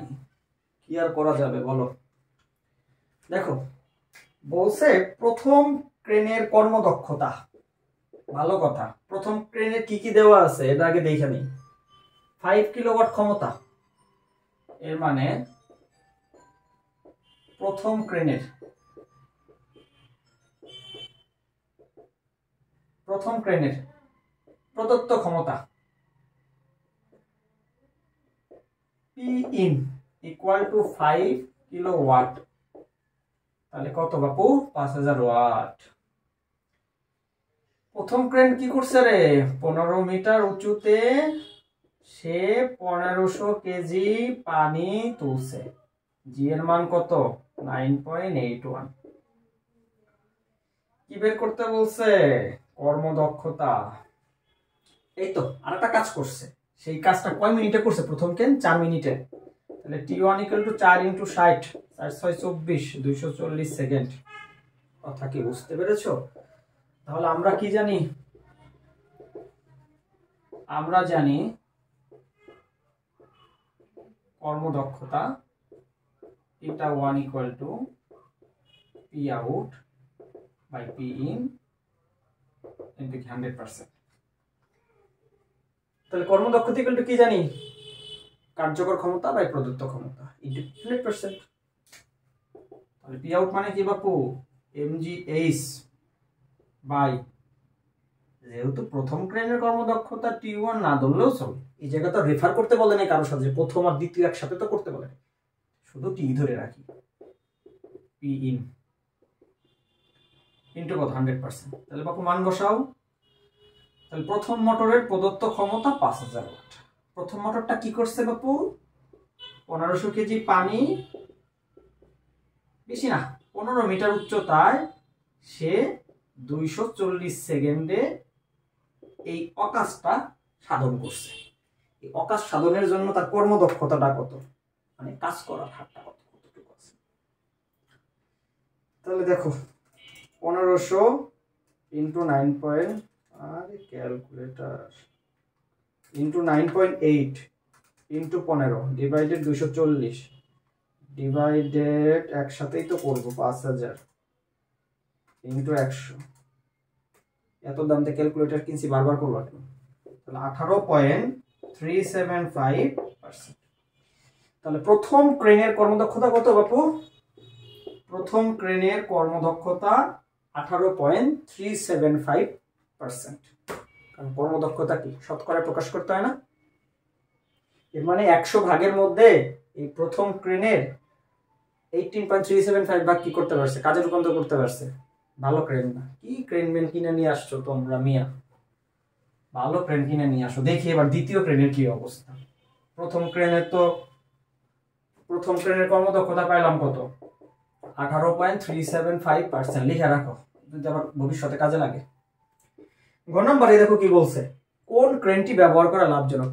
কি আর করা যাবে বলো। দেখো বলছে প্রথম ক্রেনের কর্মদক্ষতা, ভালো কথা। প্রথম ক্রেনের কি কি দেওয়া আছে এটা আগে দেখে নিই। 5 কিলোওয়াট ক্ষমতা, এর মানে প্রথম ক্রেনের প্রদত্ত ক্ষমতা P in = 5 কিলোওয়াট। তাহলে কত বাপু? 5000 ওয়াট। প্রথম ক্রেন কি করছে রে? 15 মিটার উঁচুতে সে 1500 কেজি পানি তুলছে। জি এর মান কত? 9.81। কি বের করতে বলছে? কর্মদক্ষতা। এই তো আরেকটা কাজ করছে, সেই কাজটা কয় মিনিটে করছে? প্রথম ক্রেন 4 মিনিটে। তাহলে T1 = 4 × 60, 4 6 24, 240 সেকেন্ড। কথা কি বুঝতে পেরেছো? তাহলে আমরা কি জানি? আমরা জানি কর্মদক্ষতা T1 = P_out/P_in × 100%। তাহলে কর্মদক্ষতা কি জানি? কার্যকর ক্ষমতা বাই প্রদত্ত ক্ষমতা × 100%। তাহলে P_out মানে কি বাপু? mgh বাই, যেহেতু প্রথম ক্রেনের কর্মদক্ষতা T1 না ধরলেও চলে, এই জায়গাটা রেফার করতে বলে না কারোর সাথে, প্রথম আর দ্বিতীয় একসাথে তো করতে বলে, শুধু T ধরে রাখি। P_in × কত? 100%। তাহলে বাপু মান বসাও। তাহলে প্রথম মোটরের প্রদত্ত ক্ষমতা 5000 ওয়াট। প্রথম মোটরটা কি করছে বাপু? 1500 কেজি পানি, বেশি না, 15 মিটার উচ্চতায় সে 240 সেকেন্ডে এই অকাজটা সাধন করছে। এই অকাজ সাধনের জন্য তার কর্মদক্ষতাটা কত, মানে কাজ করার হারটা কতটুকু আছে। তাহলে দেখো 1500 × 9. আরে ক্যালকুলেটর × 9.8 × 15 ডিভাইডেড 240 ডিভাইডেড, একসাথেই তো করবো, 5000 × 100। এত দাম দিয়ে ক্যালকুলেটর কিনছি, বারবার করবো কেন? তাহলে 18.375%। তাহলে প্রথম ক্রেনের কর্মদক্ষতা কত বাপু? প্রথম ক্রেনের কর্মদক্ষতা 18.375%। কারণ কর্মদক্ষতা কি শতকরায় প্রকাশ করতে হয় না? এর মানে 100 ভাগের মধ্যে এই প্রথম ক্রেনের 18.375 ভাগ কি করতে পারছে? কাজে রূপান্তর করতে পারছে। ভালো ক্রেন না, কি ক্রেন মেন কিনে নিয়ে আসছো তোমরা মিয়া, ভালো ক্রেন কিনে নিয়ে আসো। দেখি এবার দ্বিতীয় ক্রেনের কি অবস্থা। প্রথম ক্রেনের কর্মদক্ষতা পাইলাম কত, 18.375%। লিখে রাখো যদি আবার ভবিষ্যতে কাজে লাগে। ঘ নম্বরে দেখো কি বলছে, কোন ক্রেনটি ব্যবহার করা লাভজনক।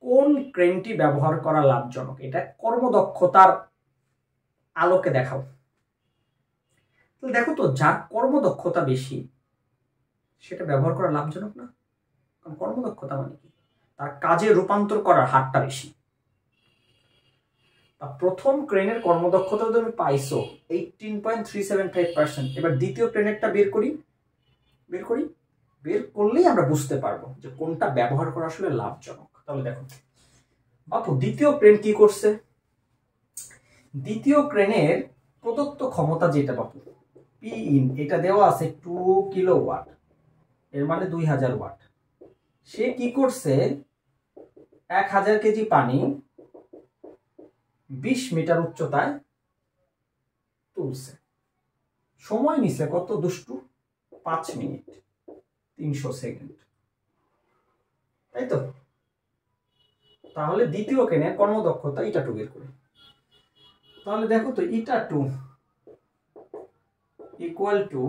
কোন ক্রেনটি ব্যবহার করা লাভজনক, এটা কর্মদক্ষতার আলোকে দেখাও। দেখো তো, যার কর্মদক্ষতা বেশি সেটা ব্যবহার করা লাভজনক না? কারণ কর্মদক্ষতা মানে কি, তার কাজে রূপান্তর করার হারটা বেশি। প্রথম ক্রেনের কর্মদক্ষতা তুমি পাইছো 18.375%। এবার দ্বিতীয় ক্রেনেরটা বের করলেই আমরা বুঝতে পারবো যে কোনটা ব্যবহার করা আসলে লাভজনক। তাহলে দেখো বাপু, দ্বিতীয় ক্রেন কি করছে, দ্বিতীয় ক্রেনের প্রদত্ত ক্ষমতা যেটা বাপু পি ইন, এটা দেওয়া আছে 2 কিলোওয়াট, এর মানে 2000 ওয়াট। সে কি করছে, 1000 কেজি পানি 20 মিটার উচ্চতায় তুলছে। সময় নিছে কত দুষ্টু, 5 মিনিট 300 সেকেন্ড, তাই তো? তাহলে দ্বিতীয় ক্রেনের কর্মদক্ষতা ইটা 2 বের করি। তাহলে দেখো তো, eta 2 equal to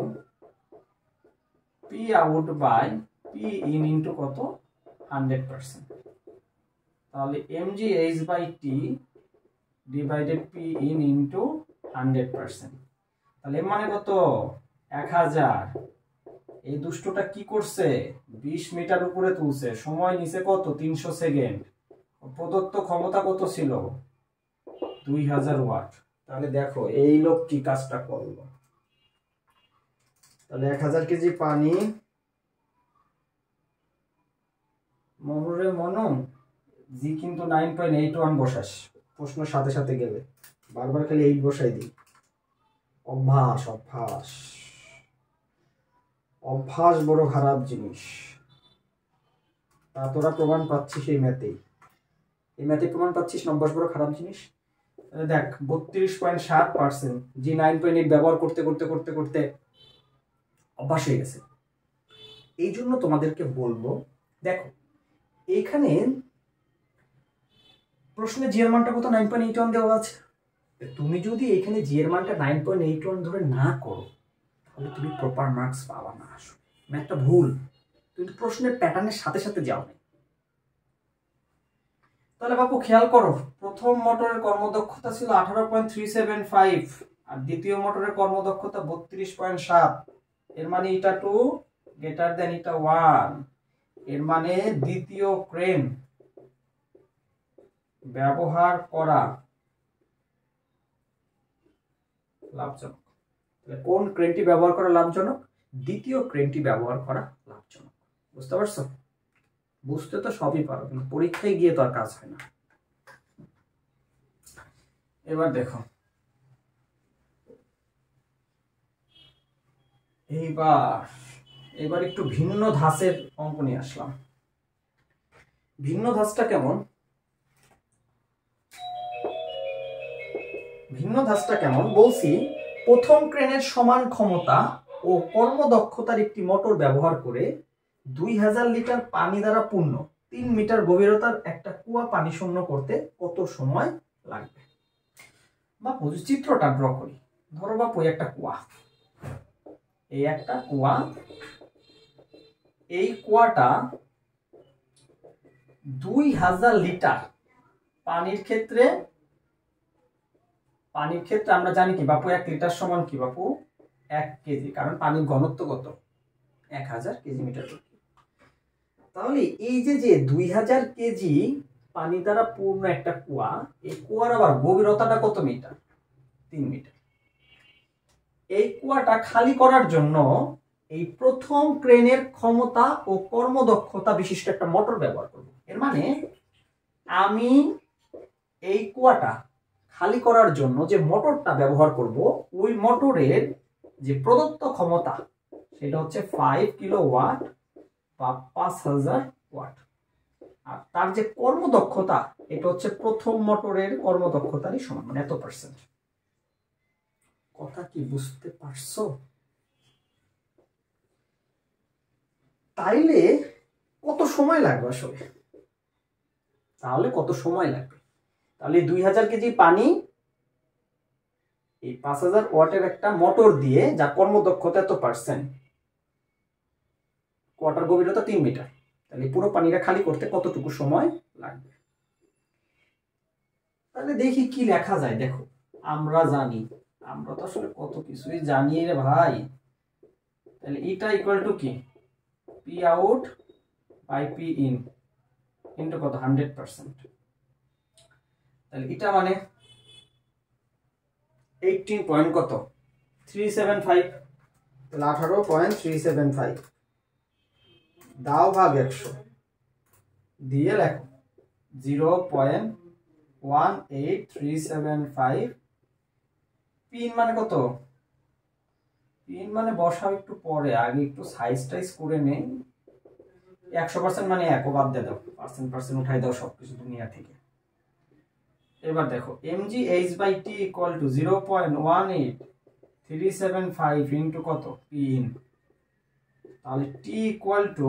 p out by p in into কত, 100%। তাহলে mgh by t divided p in into 100%। তাহলে এর মানে কত, 1000। এই দুষ্টটা কি করছে, 20 মিটার উপরে তুলছে, সময় নিছে কত, 300 সেকেন্ড। প্রদত্ত ক্ষমতা কত ছিল, 2000 ওয়াট। তাহলে দেখো এই লোক কি কাজটা করলো। তাহলে 1000 কেজি পানি, মনুরে মনম জি কিন্তু 9.81 বসাস, প্রশ্ন সাথে সাথে গেলে বারবার খালি 8 বসাই দিই। অভ্যাস বড় খারাপ জিনিস। তা তোরা প্রমাণ পাচ্ছিস এই ম্যাথে প্রমাণ পাচ্ছিস না অভ্যাস বড় খারাপ জিনিস। দেখ 32.7%, জি 9.8 ব্যবহার করতে করতে করতে করতে অভ্যাস হয়ে গেছে। এই জন্য তোমাদেরকে বলবো, দেখো এইখানে প্রশ্নে জি এর মানটা কত, 9.81 দেওয়া আছে। তুমি যদি এখানে জি এর মানটা 9.81 ধরে না করো, তাহলে তুমি প্রপার মার্কস পাবা না। আসলে ম্যাথটা ভুল, তুমি প্রশ্নের প্যাটার্নের সাথে সাথে যাও না। তাহলে বাপু খেয়াল করো, প্রথম মোটরের কর্মদক্ষতা ছিল 18.375 আর দ্বিতীয় মোটরের কর্মদক্ষতা 32.7। এর মানে এটা 2 গ্রেটার দেন এটা 1। এর মানে দ্বিতীয় ক্রেন ব্যবহার করা লাভজনক। কোন ক্রেনটি ব্যবহার করা লাভজনক, দ্বিতীয় ক্রেনটি ব্যবহার করা লাভজনক। বুঝতে পারছো? বুঝতে তো সবই পারো, কিন্তু পরীক্ষায় গিয়ে তো আর কাজ হয় না। এবার দেখো, এবার একটু ভিন্ন ধাঁচের অঙ্ক নিয়ে আসলাম। ভিন্ন ধাঁচটা কেমন, বলছি প্রথম ক্রেনের সমান ক্ষমতা ও কর্মদক্ষতার একটি মোটর ব্যবহার করে 2000 লিটার পানি দ্বারা পূর্ণ 3 মিটার গভীরতার একটা কুয়া পানি শূন্য করতে কত সময় লাগবে। বাপু চিত্রটা ড্র করি। ধরো বাপু একটা কুয়া, এই একটা কুয়া, এই কুয়াটা 2000 লিটার পানির ক্ষেত্রে আমরা জানি কি বাপু, 1 লিটার সমান কি বাপু, 1 কেজি, কারণ পানির ঘনত্ব কত, 1000 কেজি মিটার। তাহলে এই যে 2000 কেজি পানি দ্বারা পূর্ণ একটা কুয়া, এই কুয়ার আবার গভীরতাটা কত মিটার, 3 মিটার। এই কুয়াটা খালি করার জন্য এই প্রথম ক্রেনের ক্ষমতা ও কর্মদক্ষতা বিশিষ্ট একটা মোটর ব্যবহার করব। এর মানে আমি এই কুয়াটা খালি করার জন্য যে মোটরটা ব্যবহার করব, ওই মোটরের যে প্রদত্ত ক্ষমতা সেটা হচ্ছে 5 কিলোওয়াট বা 5000 ওয়াট। আর তার যে কর্মদক্ষতা, এটা হচ্ছে প্রথম মোটরের কর্মদক্ষতারই সমান, মানে এত %। কথা কি বুঝতে পারছো? তাইলে কত সময় লাগবে আসলে? তাহলে কত সময় লাগবে? তাহলে 2000 কেজি পানি এই 5000 ওয়াটের একটা মোটর দিয়ে, যার কর্মদক্ষতা এত %, কোয়াটার গভীরতা 3 মিটার, তাহলে পুরো পানিটা খালি করতে কতটুকু সময় লাগবে? তাহলে দেখি কি লেখা যায়। দেখো, আমরা জানি, আমরা তো আসলে কত কিছুই জানি রে ভাই। তাহলে এটা ইকুয়াল টু কি? P out by p in into কত? 100%। তাহলে এটা মানে 18 পয়েন্ট কত? 375। তাহলে 18.375 দাও ভাগ 100 দিয়ে লেখো 0.18375। পিন মানে কত? পিন মানে বসাও একটু পরে, আগে একটু সাইজ টাইজ করে নেই। 100% মানে 1 বাদ দিয়ে দাও, পার্সেন্ট উঠাই দাও সবকিছু দুনিয়া থেকে। এবার দেখো mgh/t ইকুয়াল টু 0.18375 ইন্টু কত? পিন। তাহলে t equal to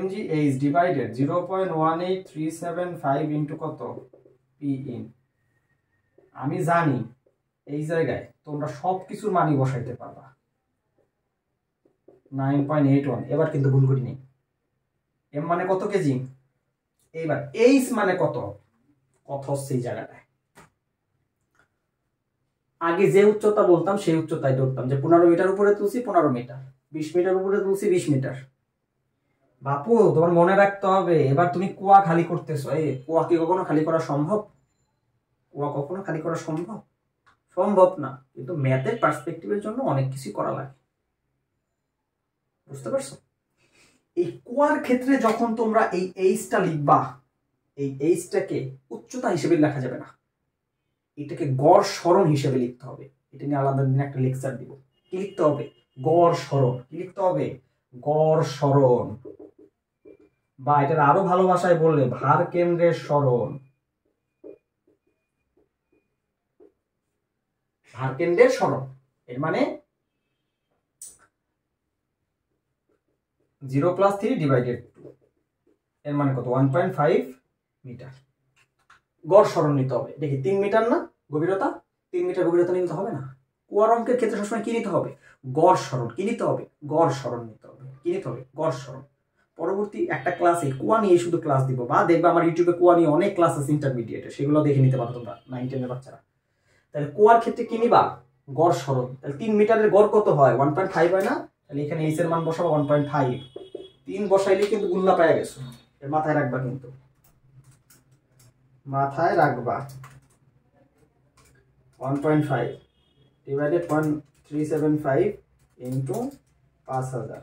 mgh divided 0.18375 into কত? পিন। আমি জানি এই জায়গায় তোমরা সবকিছুর মানই বসাইতে পারবা। 9.81। এবার কিন্তু ভুল করি নেই। এম মানে কত কেজি? এইবার এইচ মানে কত? কত হচ্ছে এই জায়গাটায়? আগে যে উচ্চতা বলতাম সেই উচ্চতায় ধরতাম, যে 15 মিটার উপরে তুলছি 15 মিটার, 20 মিটার উপরে তুলছি 20 মিটার। বাপু তোমার মনে রাখতে হবে, এবার তুমি কুয়া খালি করতেছো। এই কুয়া কি কখনো খালি করা সম্ভব? কুয়া কখনো খালি করা সম্ভব? সম্ভব না। কিন্তু ম্যাথের পার্সপেক্টিভের জন্য অনেক কিছু করা লাগে, বুঝতে পারছো? এই কুয়ার ক্ষেত্রে যখন তোমরা এই এইচটা লিখবা, এই এইচটাকে উচ্চতা হিসেবে লেখা যাবে না, এটাকে গড় সরণ হিসেবে লিখতে হবে। এটা নিয়ে আলাদা দিন একটা লেকচার দিব। কি লিখতে হবে? গড় সরণ। কি লিখতে হবে? গড় সরণ, বা এটার আরো ভালো ভাষায় বললে ভার কেন্দ্রের সরণ। ভার কেন্দ্রের সরণ এর মানে 0 + 3 ডিভাইডেড 2, এর মানে কত? 1.5 মিটার। গড় সরণ নিতে হবে। দেখি 3 মিটার না গভীরতা? 3 মিটার গভীরতা নিতে হবে না? কুয়ার অঙ্কের ক্ষেত্রে সবসময় কি নিতে হবে? গড় সরণ। কি নিতে হবে? গড় সরণ নিতে হবে। কি নিতে হবে? গড় সরণ। পরবর্তী একটা ক্লাসে কুয়া নিয়ে শুধু ক্লাস দিব, বা দেখবে আমার ইউটিউবে কুয়া নিয়ে অনেক ক্লাস আছে ইন্টারমিডিয়েটে, সেগুলো দেখে নিতে পারো তোমরা 9-10 এর বাচ্চারা। তাহলে কুয়ার ক্ষেত্রে কি নিবা? গড় সরণ। তাহলে 3 মিটারের গড় কত হয়? 1.5 হয় না? তাহলে এখানে এইচ এর মান বসাবো 1.5। 3 বসাইলে কিন্তু গুল্লা পাওয়া গেছে। এর মাথায় রাখবা, কিন্তু মাথায় রাখবা 1.5 ডিভাইডেড 0.375 ইন্টু 5000,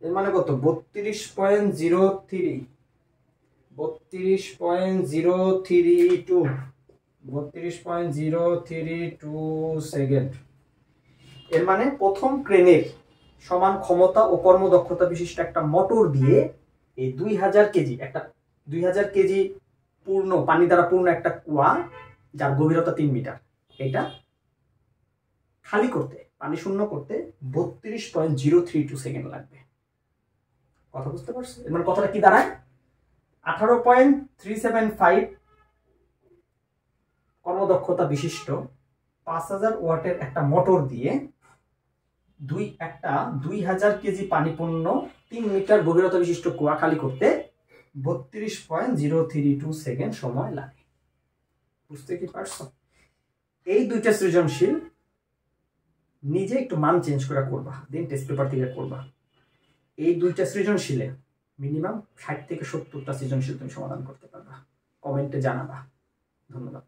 এর মানে কত? 32.03 সেকেন্ড। এর মানে প্রথম ক্রেনের সমান ক্ষমতা ও কর্মদক্ষতা বিশিষ্ট একটা মোটর দিয়ে এই 2000 কেজি একটা 2000 কেজি পূর্ণ পানি দ্বারা পূর্ণ একটা কুয়া, যার গভীরতা 3 মিটার, এটা খালি করতে, পানি শূন্য করতে 32.032 সেকেন্ড লাগবে। কথা বুঝতে পারছো? এর মানে কথাটা কি দাঁড়ায়? 18.375 কর্মদক্ষতা বিশিষ্ট 5000 ওয়াটের একটা মোটর দিয়ে 2000 কেজি পানিপূর্ণ 3 মিটার গভীরতা বিশিষ্ট কুয়া খালি করতে 32.032 সেকেন্ড সময় লাগে। বুঝতে কি পারছো? এই দুইটা সৃজনশীল নিজে একটু মান চেঞ্জ করে করবা, দেন টেস্ট পেপার থেকে করবা। এই দুইটা সৃজনশীলে মিনিমাম 60 থেকে 70টা সৃজনশীল তুমি সমাধান করতে পারবা। কমেন্টে জানাবা। ধন্যবাদ।